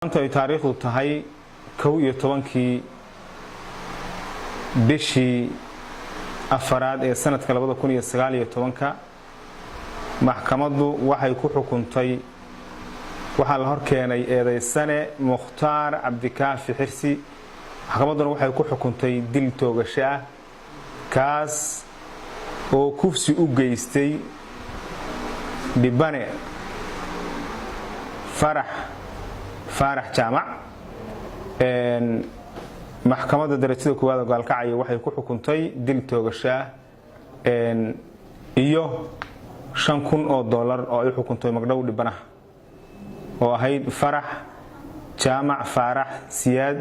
أنت تاريخ تهاي كوي طبعاً بشي أفراد سنة كلا بدو كوني السجالية طبعاً محكمة وحي كحكمتي وحال هركاني هذا السنة مختار عبد الكافي حرسي محكمة وحي كحكمتي دل توغشة كاس oo kufsi u geystay dhibane farax jaamac maxkamadda darajada koowaad gaalkacay waxay ku xukuntay dil toogasho iyo $5,000 oo ay xukuntay magdhow dhibanaha oo ahayd farax jaamac farax siyaad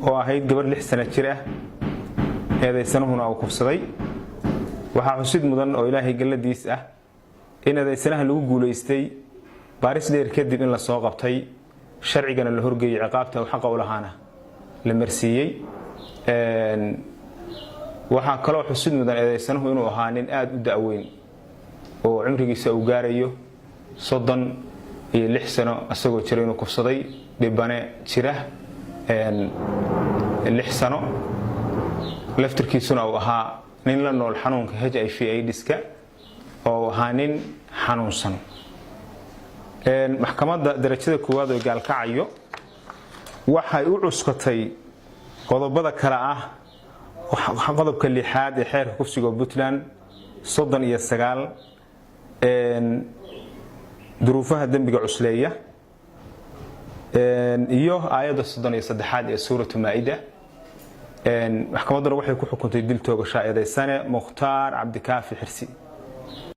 oo ahayd gabar 6 sano jir ah eedaysanahuna uu kufsaday waxa xusid mudan oo Ilaahay galadiis ah in eedaysanaha lagu guuleystay baaris dheer kadib in la soo qabtay sharcigana la horgeeyay ciqaabta oo xaq u lahaana la marsiiyay waxa kale oo xusid mudan eedaysanahu inuu ahaa nin aad u da'weyn oo cumrigiisa uu gaarayo 36 sano asagoo jiray inuu kufsaday dhibane jira 6 sano laftirkiisuna uu ahaa nin la nool xanuunka HIV/AIDS-ka oo ahaa nin xanuunsan maxkamadda darajada koowaad ee gaalkacayo waxay u cuskatay qodobada kala ah qodobka 6 ee xeerka kufsiga Puntland 39 duruufaha dambiga cusleeya iyo aayadda 33 ee suuratu Maa'ida maxkamaddu waxay ku xukuntay dil toogasho eedaysane Mukhtaar Cabdi Kaafi Xirsi